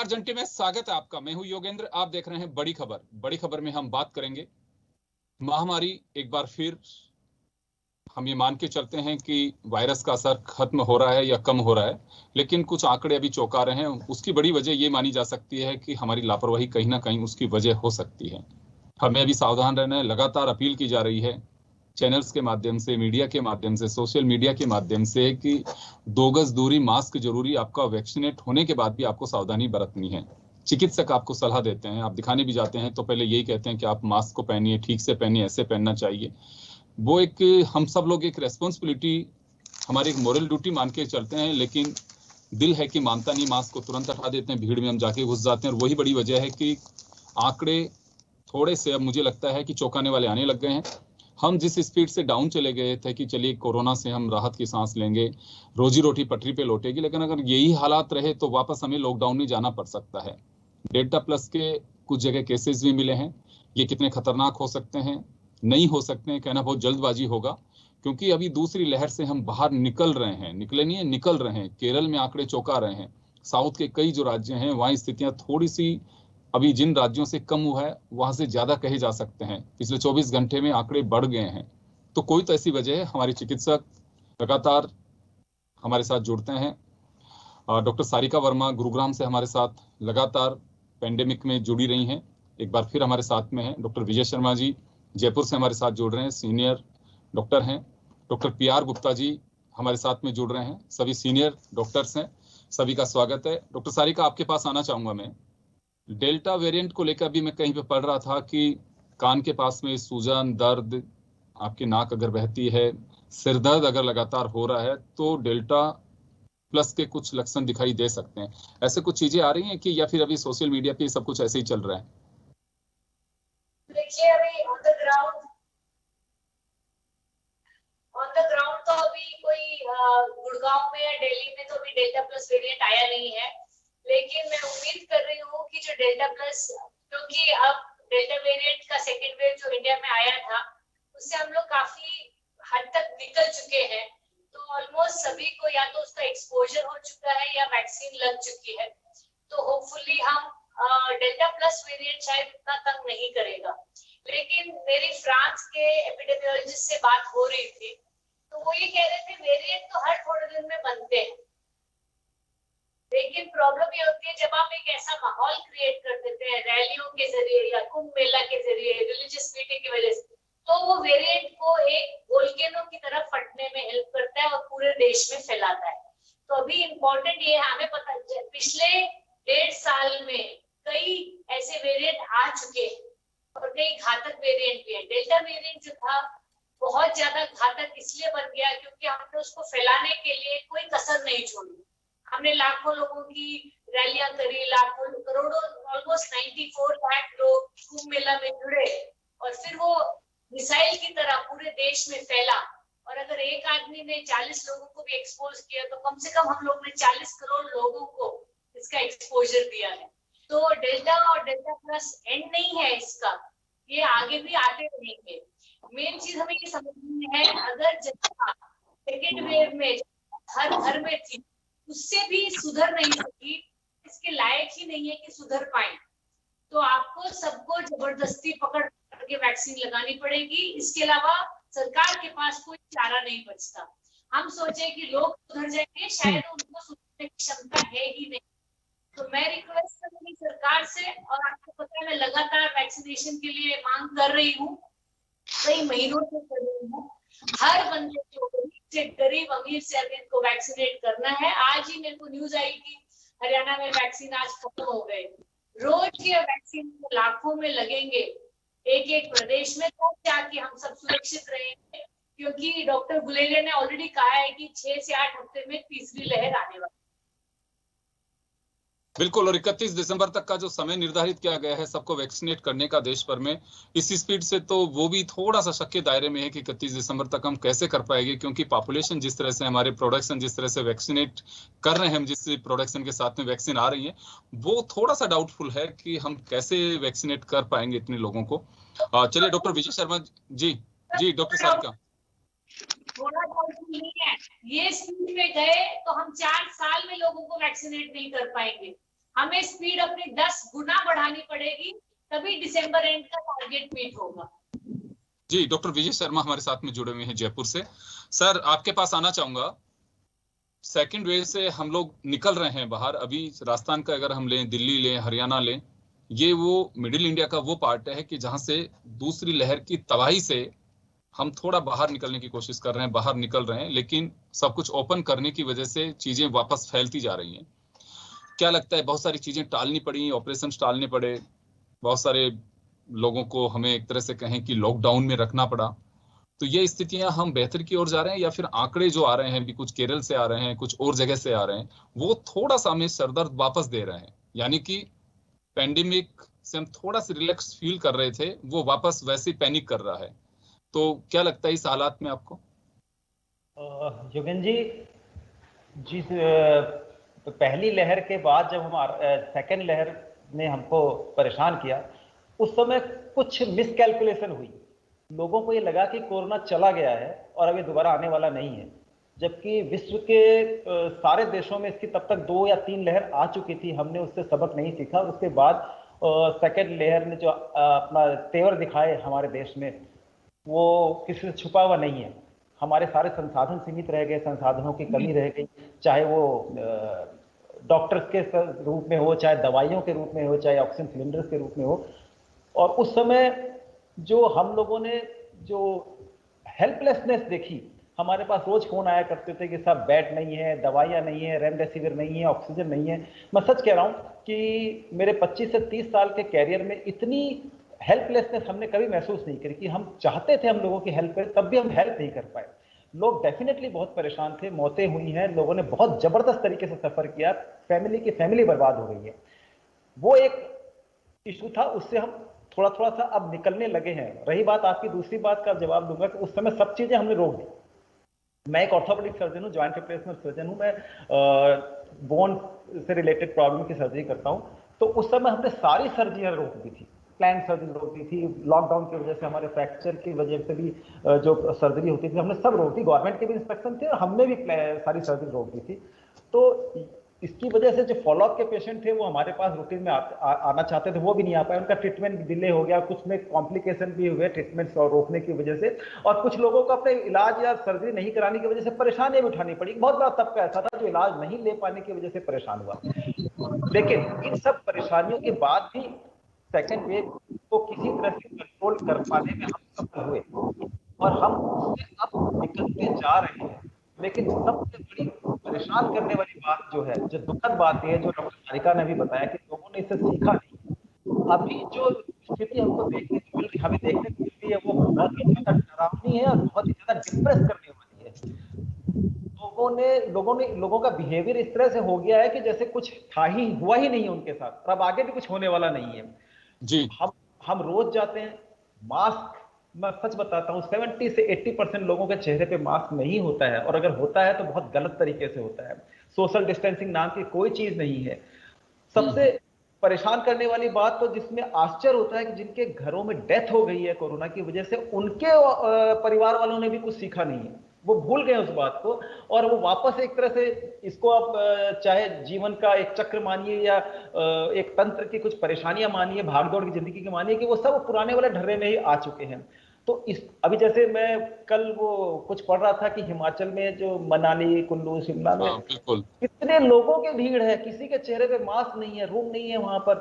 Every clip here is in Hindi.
नमस्कार जंटी में स्वागत है आपका। मैं हूं योगेंद्र, आप देख रहे हैं बड़ी खबर। बड़ी खबर में हम बात करेंगे महामारी। एक बार फिर हम ये मान के चलते हैं कि वायरस का असर खत्म हो रहा है या कम हो रहा है, लेकिन कुछ आंकड़े अभी चौंका रहे हैं। उसकी बड़ी वजह ये मानी जा सकती है कि हमारी लापरवाही कहीं ना कहीं उसकी वजह हो सकती है। हमें अभी सावधान रहना है। लगातार अपील की जा रही है चैनल्स के माध्यम से, मीडिया के माध्यम से, सोशल मीडिया के माध्यम से कि 2 गज दूरी, मास्क जरूरी। आपका वैक्सीनेट होने के बाद भी आपको सावधानी बरतनी है। चिकित्सक आपको सलाह देते हैं, आप दिखाने भी जाते हैं तो पहले यही कहते हैं कि आप मास्क को पहनिए, ठीक से पहनिए, ऐसे पहनना चाहिए। वो एक, हम सब लोग एक रेस्पॉन्सिबिलिटी, हमारी एक मोरल ड्यूटी मान के चलते हैं, लेकिन दिल है कि मानता नहीं। मास्क को तुरंत हटा देते हैं, भीड़ में हम जाके घुस जाते हैं। और वही बड़ी वजह है कि आंकड़े थोड़े से अब मुझे लगता है कि चौंकाने वाले आने लग गए हैं। हम जिस स्पीड से डाउन चले गए थे कि चलिए कोरोना से हम राहत की सांस लेंगे, रोजी रोटी पटरी पे लौटेगी, लेकिन अगर यही हालात रहे तो वापस हमें लॉकडाउन में जाना पड़ सकता है। डेल्टा प्लस के कुछ जगह केसेस भी मिले हैं। ये कितने खतरनाक हो सकते हैं, नहीं हो सकते हैं, कहना बहुत जल्दबाजी होगा, क्योंकि अभी दूसरी लहर से हम बाहर निकल रहे हैं। निकले नहीं है, निकल रहे हैं। केरल में आंकड़े चौंका रहे हैं। साउथ के कई जो राज्य हैं वहाँ स्थितियां थोड़ी सी अभी जिन राज्यों से कम हुआ है वहां से ज्यादा कहे जा सकते हैं। पिछले 24 घंटे में आंकड़े बढ़ गए हैं। तो कोई तो ऐसी वजह है। हमारी चिकित्सक लगातार हमारे साथ जुड़ते हैं। डॉक्टर सारिका वर्मा गुरुग्राम से हमारे साथ लगातार पेंडेमिक में जुड़ी रही हैं, एक बार फिर हमारे साथ में हैं। डॉक्टर विजय शर्मा जी जयपुर से हमारे साथ जुड़ रहे हैं, सीनियर डॉक्टर हैं। डॉक्टर PR गुप्ता जी हमारे साथ में जुड़ रहे हैं, सभी सीनियर डॉक्टर्स हैं। सभी का स्वागत है। डॉक्टर सारिका, आपके पास आना चाहूंगा मैं। डेल्टा वेरिएंट को लेकर भी मैं कहीं पे पढ़ रहा था कि कान के पास में सूजन, दर्द, आपकी नाक अगर बहती है, सिर दर्द अगर लगातार हो रहा है तो डेल्टा प्लस के कुछ लक्षण दिखाई दे सकते हैं। ऐसे कुछ चीजें आ रही हैं कि, या फिर अभी सोशल मीडिया पे सब कुछ ऐसे ही चल रहा है? देखिए, अभी ऑन द ग्राउंड तो अभी कोई गुड़गांव में या दिल्ली में तो अभी डेल्टा प्लस वेरिएंट आया नहीं है। लेकिन मैं उम्मीद कर रही हूँ कि जो डेल्टा प्लस, क्योंकि अब डेल्टा वेरिएंट का सेकेंड वेव जो इंडिया में आया था उससे हम लोग काफी हद तक निकल चुके हैं। तो ऑलमोस्ट सभी को या तो उसका एक्सपोजर हो चुका है या वैक्सीन लग चुकी है। तो होपफुली हम डेल्टा प्लस वेरिएंट शायद इतना तंग नहीं करेगा। लेकिन मेरी फ्रांस के एपिडेमियोलॉजिस्ट से बात हो रही थी तो वो ये कह रहे थे वेरिएंट तो हर थोड़े दिन में बनते हैं, लेकिन प्रॉब्लम ये होती है जब आप एक ऐसा माहौल क्रिएट कर देते हैं रैलियों के जरिए या कुंभ मेला के जरिए, रिलीजियस मीटिंग की वजह से, तो वो वेरिएंट को एक वोल्केनो की तरह फटने में हेल्प करता है और पूरे देश में फैलाता है। तो अभी इम्पोर्टेंट ये है, हमें पता पिछले 1.5 साल में कई ऐसे वेरिएंट आ चुके हैं और कई घातक वेरिएंट भी है। डेल्टा वेरिएंट जो था बहुत ज्यादा घातक इसलिए बन गया क्योंकि हमने उसको फैलाने के लिए कोई कसर नहीं छोड़ी। हमने लाखों लोगों की रैलियां करी, लाखों करोड़ों, ऑलमोस्ट 94 लाख लोग कुंभ मेला में जुड़े और फिर वो मिसाइल की तरह पूरे देश में फैला। और अगर एक आदमी ने 40 लोगों को भी एक्सपोज किया तो कम से कम हम लोग ने 40 करोड़ लोगों को इसका एक्सपोजर दिया है। तो डेल्टा और डेल्टा प्लस एंड नहीं है इसका, ये आगे भी आते रहेंगे। मेन चीज हमें ये समझनी है, अगर जनता सेकेंड वेव में हर घर में थी उससे भी सुधर नहीं सकी, इसके लायक ही नहीं है कि सुधर पाए, तो आपको सबको जबरदस्ती पकड़ के वैक्सीन लगानी पड़ेगी। इसके अलावा सरकार के पास कोई चारा नहीं बचता। हम सोचे कि लोग सुधर जाएंगे, शायद उनको सुधरने की क्षमता है ही नहीं। तो मैं रिक्वेस्ट करूंगी सरकार से, और आपको पता है मैं लगातार वैक्सीनेशन के लिए मांग कर रही हूँ, कई महीनों से कर रही हूँ। हर बंदे को, गरीब अमीर से अमीर को वैक्सीनेट करना है। आज ही मेरे को न्यूज आई कि हरियाणा में वैक्सीन आज खत्म हो गए। रोज के वैक्सीन लाखों में लगेंगे एक एक प्रदेश में, तो जाके हम सब सुरक्षित रहेंगे। क्योंकि डॉक्टर गुलेरिया ने ऑलरेडी कहा है कि 6 से 8 हफ्ते में तीसरी लहर आने वाली। बिल्कुल। और 31 दिसंबर तक का जो समय निर्धारित किया गया है सबको वैक्सीनेट करने का देश भर में, इस स्पीड से तो वो भी थोड़ा सा शक के दायरे में है कि 31 दिसंबर तक हम कैसे कर पाएंगे, क्योंकि पॉपुलेशन जिस तरह से, हमारे प्रोडक्शन जिस तरह से वैक्सीनेट कर रहे हैं, हम जिस प्रोडक्शन के साथ में वैक्सीन आ रही है, वो थोड़ा सा डाउटफुल है कि हम कैसे वैक्सीनेट कर पाएंगे इतने लोगों को। चलिए डॉक्टर विजय शर्मा जी। जी डॉक्टर सारिका, थोड़ा डाउटफुल नहीं है, ये स्पीड में गए तो हम 4 साल में लोगों को वैक्सीनेट नहीं कर पाएंगे। हमें स्पीड अपनी 10 गुना बढ़ानी पड़ेगी, तभी दिसंबर एंड का टारगेट मीट होगा। जी, डॉक्टर विजय शर्मा हमारे साथ में जुड़े हुए हैं जयपुर से। सर, आपके पास आना चाहूंगा। सेकेंड वेव से हम लोग निकल रहे हैं बाहर। अभी राजस्थान का अगर हम लें, दिल्ली लें, हरियाणा लें, ये वो मिडिल इंडिया का वो पार्ट है कि जहां से दूसरी लहर की तबाही से हम थोड़ा बाहर निकलने की कोशिश कर रहे हैं, बाहर निकल रहे हैं, लेकिन सब कुछ ओपन करने की वजह से चीजें वापस फैलती जा रही हैं। क्या लगता है, बहुत सारी चीजें टालनी पड़ी, ऑपरेशन टालने पड़े, बहुत सारे लोगों को हमें एक तरह से कहें कि लॉकडाउन में रखना पड़ा। तो ये स्थितियां हम बेहतर की ओर जा रहे हैं, या फिर आंकड़े जो आ रहे हैं भी, कुछ केरल से आ रहे हैं, कुछ और जगह से आ रहे हैं, वो थोड़ा सा हमें सरदर्द वापस दे रहे हैं, यानी कि पेंडेमिक से हम थोड़ा सा रिलैक्स फील कर रहे थे, वो वापस वैसे ही पैनिक कर रहा है। तो क्या लगता है इस हालात में आपको? योगेन जी, जिस पहली लहर के बाद जब हमारा सेकेंड लहर ने हमको परेशान किया, उस समय कुछ मिसकैलकुलेशन हुई। लोगों को ये लगा कि कोरोना चला गया है और अब ये दोबारा आने वाला नहीं है, जबकि विश्व के सारे देशों में इसकी तब तक 2 या 3 लहर आ चुकी थी। हमने उससे सबक नहीं सीखा। उसके बाद सेकेंड लहर ने जो अपना तेवर दिखाए हमारे देश में, वो किसी से छुपा हुआ नहीं है। हमारे सारे संसाधन सीमित रह गए, संसाधनों की कमी रह गई, चाहे वो डॉक्टर्स के रूप में हो, चाहे दवाइयों के रूप में हो, चाहे ऑक्सीजन सिलेंडर्स के रूप में हो। और उस समय जो हम लोगों ने जो हेल्पलेसनेस देखी, हमारे पास रोज फोन आया करते थे कि सब बेड नहीं है, दवाइयाँ नहीं है, रेमडेसिविर नहीं है, ऑक्सीजन नहीं है। मैं सच कह रहा हूँ कि मेरे 25 से 30 साल के कैरियर में इतनी हेल्पलेसनेस हमने कभी महसूस नहीं करी कि हम चाहते थे हम लोगों की हेल्प करें, तब भी हम हेल्प नहीं कर पाए। लोग डेफिनेटली बहुत परेशान थे, मौतें हुई हैं, लोगों ने बहुत जबरदस्त तरीके से सफर किया, फैमिली की फैमिली बर्बाद हो गई है। वो एक इशू था, उससे हम थोड़ा थोड़ा सा अब निकलने लगे हैं। रही बात आपकी दूसरी बात का जवाब दूंगा कि उस समय सब चीजें हमने रोक दी। मैं एक ऑर्थोपेडिक सर्जन हूँ, जॉइंट रिप्लेसमेंट सर्जन हूँ। मैं बोन से रिलेटेड प्रॉब्लम की सर्जरी करता हूँ। तो उस समय हमने सारी सर्जरियां रोक दी थी, प्लान सर्जरी रोक दी थी। लॉकडाउन की वजह से, हमारे फ्रैक्चर की वजह से भी जो सर्जरी होती थी हमने सब रोक दी। गवर्नमेंट के भी इंस्ट्रक्शन थे और हमने भी सारी सर्जरी रोक दी थी। तो इसकी वजह से जो फॉलोअप के पेशेंट थे वो हमारे पास रूटीन में आना चाहते थे, वो भी नहीं आ पाए। उनका ट्रीटमेंट डिले हो गया, कुछ में कॉम्प्लिकेशन भी हुए ट्रीटमेंट रोकने की वजह से। और कुछ लोगों को अपने इलाज या सर्जरी नहीं कराने की वजह से परेशानियां भी उठानी पड़ी। बहुत बड़ा तबका ऐसा था जो इलाज नहीं ले पाने की वजह से परेशान हुआ। लेकिन इन सब परेशानियों के बाद भी सेकेंड वेव को किसी तरह से कंट्रोल कर पाने में हम सफल हुए और हम उससे अब निकलते जा रहे हैं। लेकिन सबसे बड़ी परेशान करने वाली बात जो है, जो दुखद बात है, जो डॉक्टर सारिका ने भी बताया कि लोगों ने इसे सीखा नहीं। अभी जो स्थिति हमको देखने को मिल रही, हमें देखने को मिल रही है, वो बहुत ही ज्यादा डरावनी है और बहुत ही ज्यादा डिप्रेस करने वाली है। लोगों का बिहेवियर इस तरह से हो गया है कि जैसे कुछ हुआ ही नहीं उनके साथ, और अब आगे भी कुछ होने वाला नहीं है। जी, हम रोज जाते हैं, मास्क, मैं सच बताता हूं 70 से 80% लोगों के चेहरे पे मास्क नहीं होता है, और अगर होता है तो बहुत गलत तरीके से होता है। सोशल डिस्टेंसिंग नाम की कोई चीज नहीं है। सबसे परेशान करने वाली बात तो जिसमें आश्चर्य होता है कि जिनके घरों में डेथ हो गई है कोरोना की वजह से, उनके परिवार वालों ने भी कुछ सीखा नहीं है। वो भूल गए उस बात को, और वो वापस एक तरह से इसको आप चाहे जीवन का एक चक्र मानिए या एक तंत्र की कुछ परेशानियां मानिए, भागदौड़ की जिंदगी की मानिए, कि वो सब पुराने वाले ढर्रे में ही आ चुके हैं। तो इस अभी जैसे मैं कल वो कुछ पढ़ रहा था कि हिमाचल में जो मनाली, कुल्लू, शिमला में कितने लोगों की भीड़ है, किसी के चेहरे पे मास्क नहीं है, रूम नहीं है वहां पर।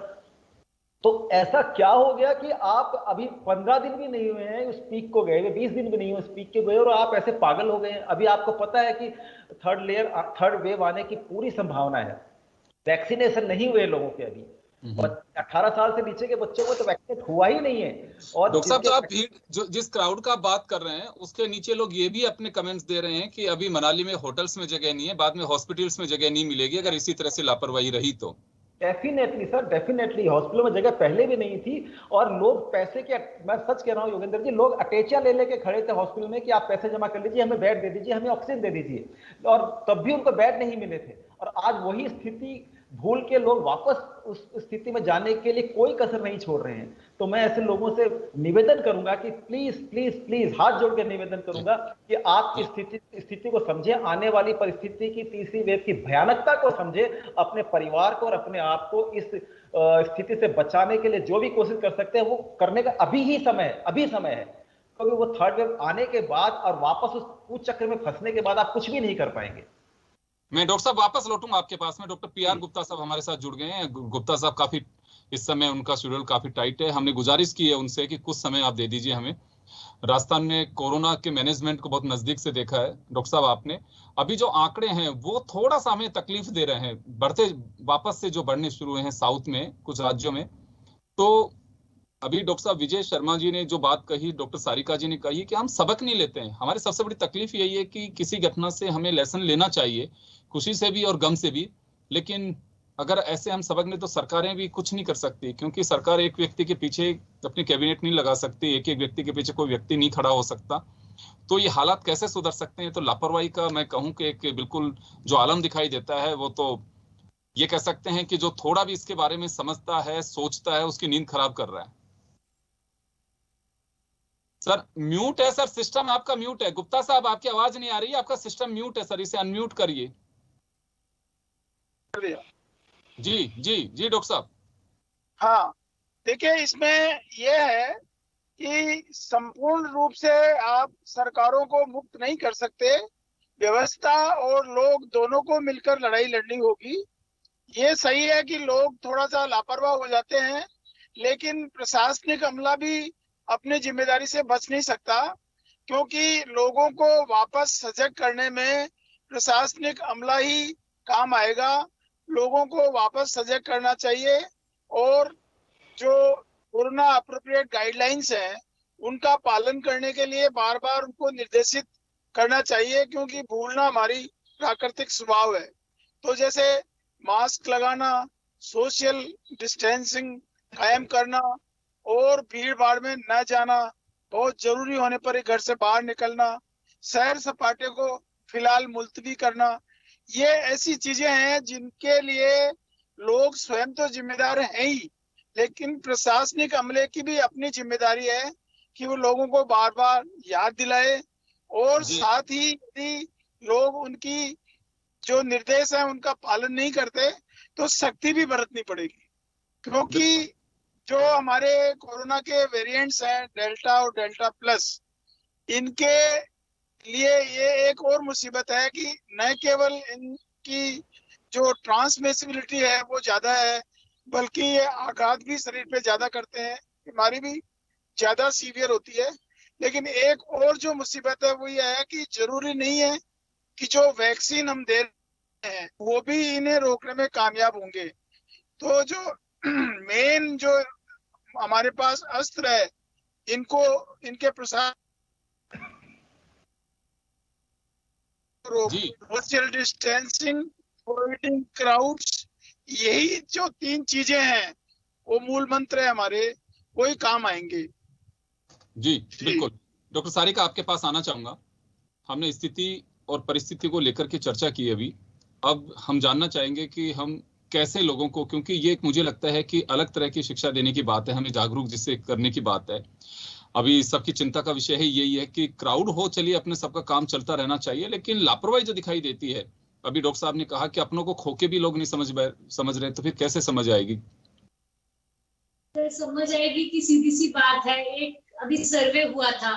तो ऐसा क्या हो गया कि आप अभी 15 दिन भी नहीं हुए हैं उस पीक को गए हुए, 20 दिन भी नहीं हुए उस पीक के गए, और आप ऐसे पागल हो गए हैं। अभी आपको पता है कि थर्ड वेव आने की पूरी संभावना है। वैक्सीनेशन नहीं हुए लोगों के अभी, और 18 साल से नीचे के बच्चों को तो वैक्सीनेट हुआ ही नहीं है। और डॉक्टर साहब, आप भीड़ जो जिस क्राउड का बात कर रहे हैं, उसके नीचे लोग ये भी अपने कमेंट्स दे रहे हैं कि अभी मनाली में होटल्स में जगह नहीं है, बाद में हॉस्पिटल्स में जगह नहीं मिलेगी अगर इसी तरह से लापरवाही रही तो। डेफिनेटली सर, डेफिनेटली हॉस्पिटल में जगह पहले भी नहीं थी, और लोग पैसे के, मैं सच कह रहा हूं योगेंद्र जी, लोग अटैचिया ले लेके खड़े थे हॉस्पिटल में कि आप पैसे जमा कर लीजिए, हमें बेड दे दीजिए, हमें ऑक्सीजन दे दीजिए, और तब भी उनको बेड नहीं मिले थे। और आज वही स्थिति भूल के लोग वापस उस स्थिति में जाने के लिए कोई कसर नहीं छोड़ रहे हैं। तो मैं ऐसे लोगों से निवेदन करूंगा कि प्लीज प्लीज प्लीज हाथ जोड़ के निवेदन करूंगा कि आप इस स्थिति को समझे, आने वाली परिस्थिति की, तीसरी वेव की भयानकता को समझे, अपने परिवार को और अपने आप को इस स्थिति से बचाने के लिए जो भी कोशिश कर सकते हैं वो करने का अभी समय है, क्योंकि वो थर्ड वेव आने के बाद और वापस उस कूच चक्र में फंसने के बाद आप कुछ भी नहीं कर पाएंगे। मैं डॉक्टर साहब वापस लौटूंगा आपके पास में। डॉक्टर पीआर गुप्ता साहब हमारे साथ जुड़ गए हैं। गुप्ता साहब काफी इस समय उनका शेड्यूल काफी टाइट है। हमने गुजारिश की है उनसे कि कुछ समय आप दे दीजिए हमें। राजस्थान में कोरोना के मैनेजमेंट को बहुत नजदीक से देखा है डॉक्टर साहब आपने। अभी जो आंकड़े हैं वो थोड़ा सा हमें तकलीफ दे रहे हैं, बढ़ते वापस से जो बढ़ने शुरू हुए हैं साउथ में कुछ राज्यों में। तो अभी डॉक्टर साहब विजय शर्मा जी ने जो बात कही, डॉक्टर सारिका जी ने कही कि हम सबक नहीं लेते हैं। हमारी सबसे बड़ी तकलीफ यही है कि किसी घटना से हमें लेसन लेना चाहिए, खुशी से भी और गम से भी, लेकिन अगर ऐसे हम सबक नहीं तो सरकारें भी कुछ नहीं कर सकती, क्योंकि सरकार एक व्यक्ति के पीछे अपनी कैबिनेट नहीं लगा सकती, एक एक व्यक्ति के पीछे कोई व्यक्ति नहीं खड़ा हो सकता। तो ये हालात कैसे सुधर सकते हैं? तो लापरवाही का मैं कहूं कि एक बिल्कुल जो आलम दिखाई देता है वो तो ये कह सकते हैं कि जो थोड़ा भी इसके बारे में समझता है, सोचता है, उसकी नींद खराब कर रहा है। सर म्यूट है सर, सिस्टम आपका म्यूट है। गुप्ता साहब आपकी आवाज नहीं आ रही है, आपका सिस्टम म्यूट है सर, इसे अनम्यूट करिए। जी जी जी डॉक्टर साहब। हाँ, देखिए इसमें यह है कि संपूर्ण रूप से आप सरकारों को मुक्त नहीं कर सकते, व्यवस्था और लोग दोनों को मिलकर लड़ाई लड़नी होगी। ये सही है कि लोग थोड़ा सा लापरवाह हो जाते हैं, लेकिन प्रशासनिक अमला भी अपनी जिम्मेदारी से बच नहीं सकता, क्योंकि लोगों को वापस सजग करने में प्रशासनिक अमला ही काम आएगा। लोगों को वापस सजग करना चाहिए और जो कोरोना अप्रोप्रिएट गाइडलाइंस हैं उनका पालन करने के लिए बार बार उनको निर्देशित करना चाहिए, क्योंकि भूलना हमारी प्राकृतिक स्वभाव है। तो जैसे मास्क लगाना, सोशल डिस्टेंसिंग कायम करना और भीड़ भाड़ में न जाना, बहुत जरूरी होने पर ही घर से बाहर निकलना, सैर सपाटे को फिलहाल मुलतवी करना, ये ऐसी चीजें हैं जिनके लिए लोग स्वयं तो जिम्मेदार हैं ही, लेकिन प्रशासनिक अमले की भी अपनी जिम्मेदारी है कि वो लोगों को बार बार याद दिलाए। और साथ ही यदि लोग उनकी जो निर्देश है उनका पालन नहीं करते तो सख्ती भी बरतनी पड़ेगी, क्योंकि जो हमारे कोरोना के वेरिएंट्स हैं डेल्टा और डेल्टा प्लस, इनके लिए ये एक और मुसीबत है कि न केवल इनकी जो ट्रांसमिसिबिलिटी है वो ज्यादा है, बल्कि ये आघात भी शरीर पे ज्यादा करते हैं, बीमारी भी ज्यादा सीवियर होती है। लेकिन एक और जो मुसीबत है वो ये है कि जरूरी नहीं है कि जो वैक्सीन हम दे रहे हैं वो भी इन्हें रोकने में कामयाब होंगे। तो जो मेन जो हमारे पास अस्त्र है, इनको इनके प्रसार, सोशल डिस्टेंसिंग, अवॉइडिंग क्राउड्स, यही जो 3 चीजें हैं वो मूल मंत्र है हमारे, वही काम आएंगे। जी बिल्कुल। डॉक्टर सारिका आपके पास आना चाहूंगा। हमने स्थिति और परिस्थिति को लेकर के चर्चा की अभी। अब हम जानना चाहेंगे कि हम कैसे लोगों को, क्योंकि ये मुझे लगता है कि अलग तरह की शिक्षा देने की बात है, हमें जागरूक जिससे करने की बात है। अभी सबकी चिंता का विषय है यही है कि क्राउड हो, चलिए अपने सबका काम चलता रहना चाहिए, लेकिन लापरवाही जो दिखाई देती है, अभी डॉक्टर साहब ने कहा कि अपनों को खोके भी लोग नहीं समझ रहे, तो फिर कैसे समझ आएगी? समझ आएगी कि सीधी सी बात है। एक अभी सर्वे हुआ था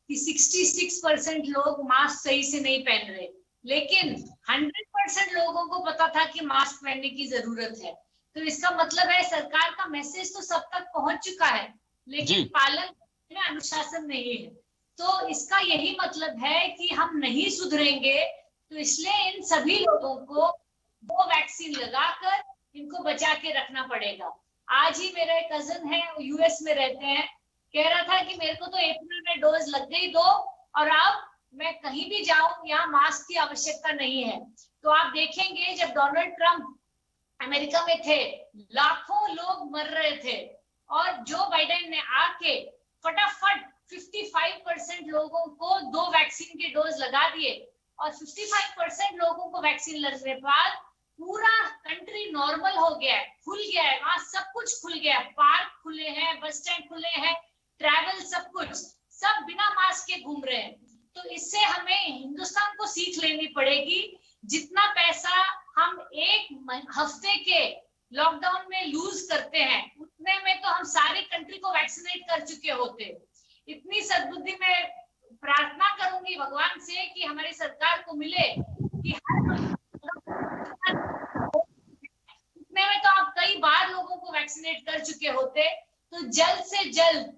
कि 66% लोग मास्क सही से नहीं पहन रहे, लेकिन 100% लोगों को पता था कि मास्क पहनने की जरूरत है। तो इसका मतलब है सरकार का मैसेज तो सब तक पहुंच चुका है, लेकिन पालन में अनुशासन नहीं है। तो इसका यही मतलब है कि हम नहीं सुधरेंगे, तो इसलिए इन सभी लोगों को वो वैक्सीन लगाकर इनको बचा के रखना पड़ेगा। आज ही मेरा एक कजन है, यूएस में रहते हैं, कह रहा था कि मेरे को तो अप्रैल में डोज लग गई 2 और अब मैं कहीं भी जाऊं यहाँ मास्क की आवश्यकता नहीं है। तो आप देखेंगे जब डोनाल्ड ट्रंप अमेरिका में थे लाखों लोग मर रहे थे, और जो बाइडेन ने आके फटाफट 55% लोगों को 2 वैक्सीन के डोज लगा दिए और 55% लोगों को वैक्सीन लगने के बाद पूरा कंट्री नॉर्मल हो गया है, खुल गया है, वहां सब कुछ खुल गया है, पार्क खुले हैं, बस स्टैंड खुले हैं, ट्रैवल सब कुछ, सब बिना मास्क के घूम रहे हैं। तो इससे हमें हिंदुस्तान को सीख लेनी पड़ेगी। जितना पैसा हम एक हफ्ते के लॉकडाउन में लूज करते हैं, उतने में तो हम सारी कंट्री को वैक्सीनेट कर चुके होते। इतनी सद्बुद्धि में प्रार्थना करूंगी भगवान से कि हमारी सरकार को मिले कि इतने में तो आप कई बार लोगों को वैक्सीनेट कर चुके होते। तो जल्द से जल्द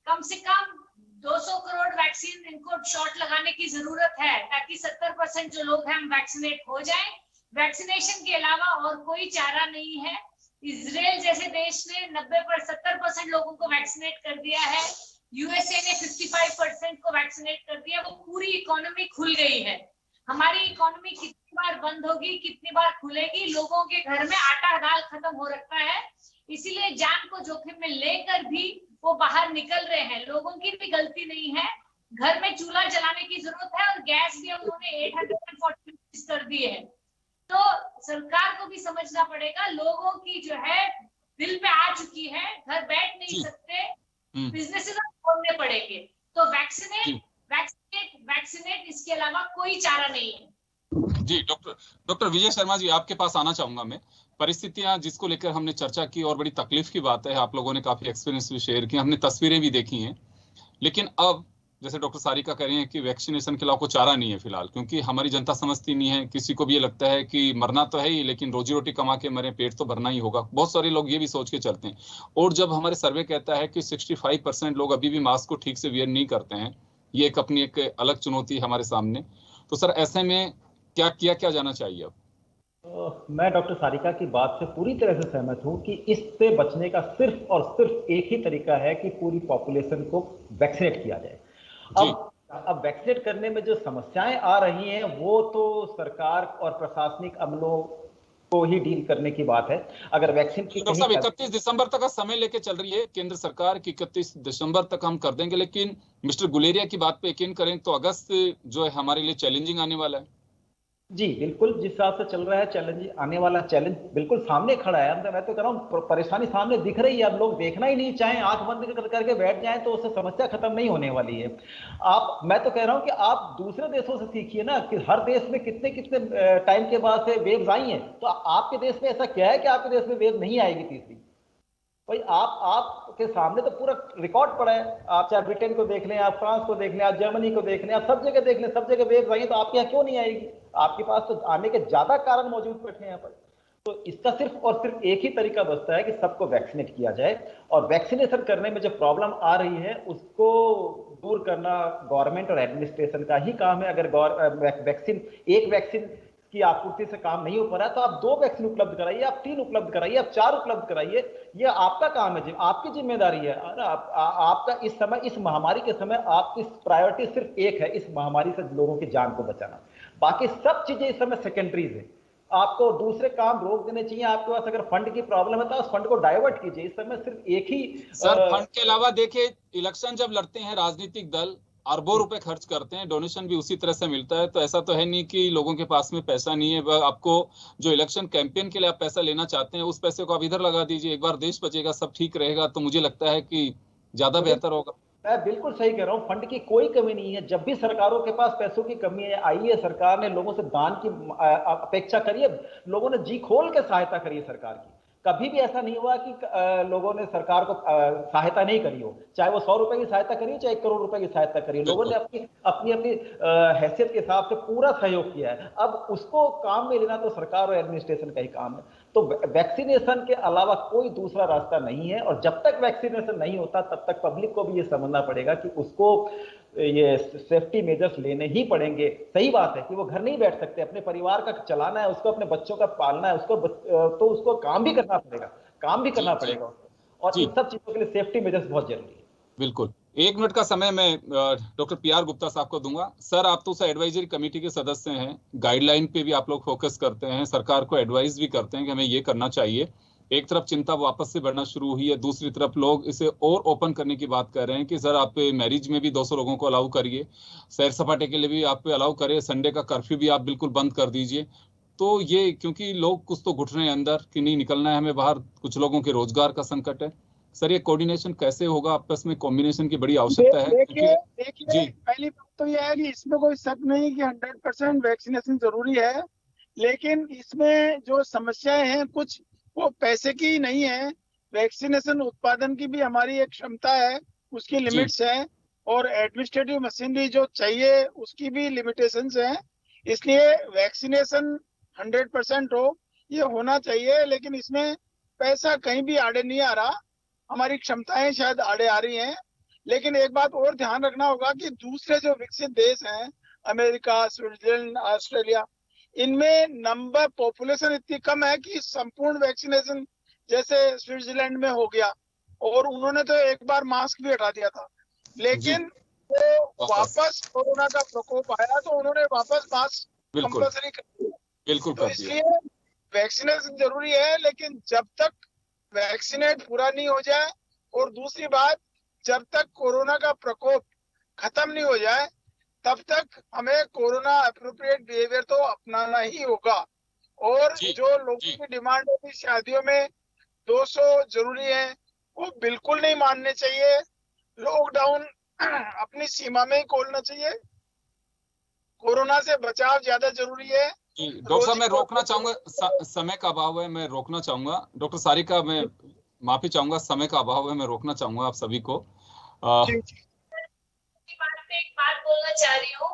कम से कम 200 करोड़ वैक्सीन इनको शॉट लगाने की जरूरत है, ताकि 70% जो लोग हैं हम वैक्सीनेट हो जाएं। वैक्सीनेशन के अलावा और कोई चारा नहीं है। इजराइल जैसे देश ने 70% लोगों को वैक्सीनेट कर दिया है, यूएसए ने 55% को वैक्सीनेट कर दिया, वो पूरी इकोनॉमी खुल गई है। हमारी इकोनॉमी कितनी बार बंद होगी, कितनी बार खुलेगी? लोगों के घर में आटा दाल खत्म हो रखा है, इसीलिए जान को जोखिम में लेकर भी वो बाहर निकल रहे हैं। लोगों की भी गलती नहीं है, घर में चूल्हा जलाने की जरूरत है और गैस भी उन्होंने 840 कर दिए है। तो सरकार को भी समझना पड़ेगा, लोगों की जो है दिल पे आ चुकी है, घर बैठ नहीं सकते, बिजनेसेस खोलने पड़ेंगे। तो वैक्सीनेट, इसके अलावा कोई चारा नहीं है। जी डॉक्टर विजय शर्मा जी, आपके पास आना चाहूंगा मैं। परिस्थितियां जिसको लेकर हमने चर्चा की और बड़ी तकलीफ की बात है, आप लोगों ने काफी एक्सपीरियंस भी शेयर किया, हमने तस्वीरें भी देखी हैं। लेकिन अब जैसे डॉक्टर सारिका कह रही हैं कि वैक्सीनेशन के अलावा कोई चारा नहीं है फिलहाल, क्योंकि हमारी जनता समझती नहीं है। किसी को भी ये लगता है कि मरना तो है ही, लेकिन रोजी रोटी कमा के मरे, पेट तो भरना ही होगा। बहुत सारे लोग ये भी सोच के चलते हैं। और जब हमारे सर्वे कहता है कि 65% लोग अभी भी मास्क को ठीक से वियर नहीं करते हैं, ये एक अपनी एक अलग चुनौती है हमारे सामने। तो सर ऐसे में क्या जाना चाहिए अब? मैं डॉक्टर सारिका की बात से पूरी तरह से सहमत हूं कि इससे बचने का सिर्फ और सिर्फ एक ही तरीका है कि पूरी पॉपुलेशन को वैक्सीनेट किया जाए। अब वैक्सीनेट करने में जो समस्याएं आ रही हैं वो तो सरकार और प्रशासनिक अमलों को ही डील करने की बात है। अगर वैक्सीन की डॉक्टर साहब 31 दिसंबर तक का समय लेके चल रही है केंद्र सरकार की, 31 दिसंबर तक हम कर देंगे, लेकिन मिस्टर गुलेरिया की बात पे यकीन करें तो अगस्त जो है हमारे लिए चैलेंजिंग आने वाला है। जी बिल्कुल, जिस हिसाब से चल रहा है चैलेंज आने वाला, चैलेंज बिल्कुल सामने खड़ा है। मैं तो कह रहा हूँ परेशानी सामने दिख रही है। अब लोग देखना ही नहीं चाहें, आंख बंद करके बैठ जाएं तो उससे समस्या खत्म नहीं होने वाली है। मैं तो कह रहा हूँ कि आप दूसरे देशों से सीखिए ना, कि हर देश में कितने कितने टाइम के बाद से वेव्स आई हैं। तो आपके देश में ऐसा क्या है कि आपके देश में वेव नहीं आएगी तीसरी? भाई आपके सामने तो पूरा रिकॉर्ड पड़ा है। आप चाहे ब्रिटेन को देख लें, आप फ्रांस को देख लें, आप जर्मनी को देख लें, आप सब जगह देख लें, सब जगह वेव्स आई है। तो आपके यहाँ क्यों नहीं आएगी? आपके पास तो आने के ज्यादा कारण मौजूद बैठे हैं यहाँ पर। तो इसका सिर्फ और सिर्फ एक ही तरीका बचता है कि सबको वैक्सीनेट किया जाए। और वैक्सीनेशन करने में जो प्रॉब्लम आ रही है उसको दूर करना गवर्नमेंट और एडमिनिस्ट्रेशन का ही काम है। अगर एक वैक्सीन की आपूर्ति से काम नहीं हो पा रहा है तो आप 2 वैक्सीन उपलब्ध कराइए, आप 3 उपलब्ध कराइए, आप 4 उपलब्ध कराइए। ये आपका काम है, आपकी जिम्मेदारी है। आपका इस समय, इस महामारी के समय आपकी प्रायोरिटी सिर्फ एक है, इस महामारी से लोगों की जान को बचाना। बाकी सब चीजें इस समय सेकेंडरीज है। आपको दूसरे काम रोक देने चाहिए। आपके पास अगर फंड की प्रॉब्लम है तो उस फंड को डाइवर्ट कीजिए। इस समय सिर्फ एक ही सर फंड के अलावा देखिए, इलेक्शन जब लड़ते हैं राजनीतिक दल अरबों रुपए खर्च करते हैं, डोनेशन भी उसी तरह से मिलता है। तो ऐसा तो है नहीं कि लोगों के पास में पैसा नहीं है। आपको जो इलेक्शन कैंपेन के लिए आप पैसा लेना चाहते हैं, उस पैसे को आप इधर लगा दीजिए, एक बार देश बचेगा, सब ठीक रहेगा। तो मुझे लगता है कि ज्यादा बेहतर होगा। मैं बिल्कुल सही कह रहा हूँ, फंड की कोई कमी नहीं है। जब भी सरकारों के पास पैसों की कमी है आई है, सरकार ने लोगों से दान की अपेक्षा करी है, लोगों ने जी खोल के सहायता करी है सरकार की। कभी भी ऐसा नहीं हुआ कि लोगों ने सरकार को सहायता नहीं करी हो, चाहे वो 100 रुपए की सहायता करी हो, चाहे 1 करोड़ रुपए की सहायता करी हो। लोगों ने अपनी हैसियत के हिसाब से पूरा सहयोग किया है। अब उसको काम में लेना तो सरकार और एडमिनिस्ट्रेशन का ही काम है। तो वैक्सीनेशन के अलावा कोई दूसरा रास्ता नहीं है। और जब तक वैक्सीनेशन नहीं होता तब तक पब्लिक को भी ये समझना पड़ेगा कि उसको ये सेफ्टी मेजर्स लेने ही पड़ेंगे। सही बात है कि वो घर नहीं बैठ सकते, अपने परिवार का चलाना है, उसको अपने बच्चों का पालना है, तो उसको काम भी करना पड़ेगा। और इन सब चीजों के लिए सेफ्टी मेजर्स बहुत जरूरी है। बिल्कुल। 1 मिनट का समय मैं डॉक्टर PR गुप्ता साहब को दूंगा। सर आप तो एडवाइजरी कमेटी के सदस्य हैं, गाइडलाइन पे भी आप लोग फोकस करते हैं, सरकार को एडवाइस भी करते हैं कि हमें ये करना चाहिए। एक तरफ चिंता वापस से बढ़ना शुरू हुई है, दूसरी तरफ लोग इसे और ओपन करने की बात कर रहे हैं कि सर आप मैरिज में भी 200 लोगों को अलाउ करिए, सैर सपाटे के लिए भी आप अलाउ करिए, संडे का कर्फ्यू भी आप बिल्कुल बंद कर दीजिए। तो ये क्योंकि लोग कुछ तो घुट रहे हैं अंदर कि नहीं निकलना है हमें बाहर, कुछ लोगों के रोजगार का संकट है। सर ये कोऑर्डिनेशन कैसे होगा आपस में, कॉम्बिनेशन की बड़ी आवश्यकता है देखिए जी पहली बात तो यह है कि इसमें कोई शक नहीं कि 100% वैक्सीनेशन जरूरी है, लेकिन इसमें जो समस्याएं हैं कुछ वो पैसे की ही नहीं है। वैक्सीनेशन उत्पादन की भी हमारी एक क्षमता है, उसकी लिमिट्स है, और एडमिनिस्ट्रेटिव मशीनरी जो चाहिए उसकी भी लिमिटेशंस हैं। इसलिए वैक्सीनेशन 100% हो, ये होना चाहिए, लेकिन इसमें पैसा कहीं भी आड़े नहीं आ रहा। हमारी क्षमताएं शायद आड़े आ रही हैं, लेकिन एक बात और ध्यान रखना होगा कि दूसरे जो विकसित देश हैं, अमेरिका, स्विट्जरलैंड, ऑस्ट्रेलिया, इनमें नंबर पॉपुलेशन इतनी कम है कि संपूर्ण वैक्सीनेशन जैसे स्विट्जरलैंड में हो गया, और उन्होंने तो एक बार मास्क भी हटा दिया था, लेकिन वो वापस कोरोना का प्रकोप आया तो उन्होंने वापस मास्क कंपल्सरी कर दिया। बिल्कुल तो इसलिए वैक्सीनेशन जरूरी है, लेकिन जब तक वैक्सीनेट पूरा नहीं हो जाए, और दूसरी बात जब तक कोरोना का प्रकोप खत्म नहीं हो जाए, तब तक हमें कोरोना एप्रोप्रिएट बिहेवियर तो अपनाना ही होगा। और जो लोगों की डिमांड है शादियों में 200 जरूरी है, वो बिल्कुल नहीं मानने चाहिए। लॉकडाउन अपनी सीमा में ही खोलना चाहिए। कोरोना से बचाव ज्यादा जरूरी है। डॉक्टर साहब मैं रोकना चाहूंगा, समय का अभाव है, मैं रोकना चाहूंगा। डॉक्टर सारिका मैं माफी चाहूंगा, समय का अभाव है, मैं रोकना चाहूंगा आप सभी को। एक बात बोलना चाह रही हूँ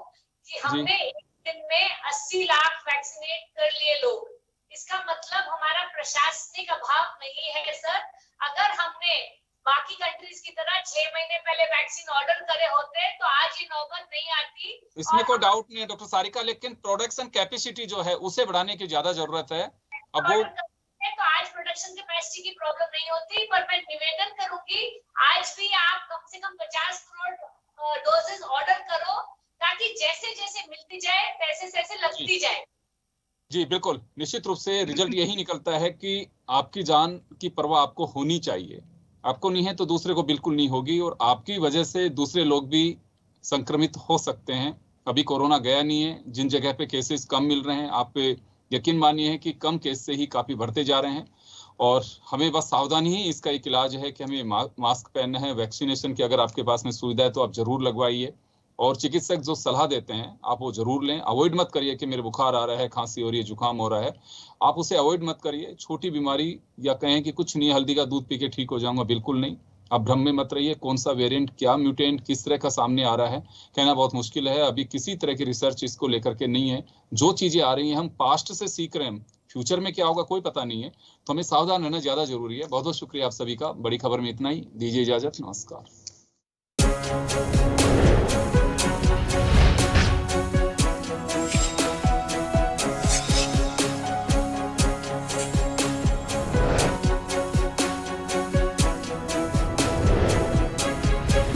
कि हमने एक दिन में 80 लाख वैक्सीनेट कर लिए लोग। इसका मतलब हमारा प्रशासनिक अभाव नहीं है सर। अगर हमने बाकी कंट्रीज की तरह 6 महीने पहले वैक्सीन ऑर्डर करे होते तो आज ये नौबत नहीं आती। इसमें कोई डाउट नहीं है डॉक्टर सारिका, लेकिन प्रोडक्शन कैपेसिटी जो है उसे बढ़ाने की ज्यादा जरूरत है। अब वो तो आज प्रोडक्शन कैपेसिटी की प्रॉब्लम नहीं होती, पर मैं निवेदन करूंगी आज भी आप कम से कम 50 करोड़ डोजेस ऑर्डर करो, ताकि जैसे जैसे मिलती जाए तैसे तैसे लगती जाए। जी बिल्कुल, निश्चित रूप से रिजल्ट यही निकलता है कि आपकी जान की परवाह आपको होनी चाहिए। आपको नहीं है तो दूसरे को बिल्कुल नहीं होगी, और आपकी वजह से दूसरे लोग भी संक्रमित हो सकते हैं। अभी कोरोना गया नहीं है, जिन जगह पे केसेस कम मिल रहे हैं, आप पे यकीन मानिए है कि कम केस से ही काफी बढ़ते जा रहे हैं। और हमें बस सावधानी ही इसका एक इलाज है कि हमें मास्क पहनना है। वैक्सीनेशन की अगर आपके पास में सुविधा है तो आप जरूर लगवाइए, और चिकित्सक जो सलाह देते हैं आप वो जरूर लें। अवॉइड मत करिए कि मेरे बुखार आ रहा है, खांसी हो रही है, जुकाम हो रहा है, आप उसे अवॉइड मत करिए। छोटी बीमारी या कहें कि कुछ नहीं, हल्दी का दूध पी के ठीक हो जाऊंगा, बिल्कुल नहीं। आप भ्रम में मत रहिए। कौन सा वेरिएंट, क्या म्यूटेंट किस तरह का सामने आ रहा है कहना बहुत मुश्किल है। अभी किसी तरह की रिसर्च इसको लेकर के नहीं है। जो चीजें आ रही हैं हम पास्ट से सीख रहे हैं, फ्यूचर में क्या होगा कोई पता नहीं है, तो हमें सावधान रहना ज्यादा जरूरी है। बहुत बहुत शुक्रिया आप सभी का। बड़ी खबर में इतना ही, दीजिए इजाजत, नमस्कार।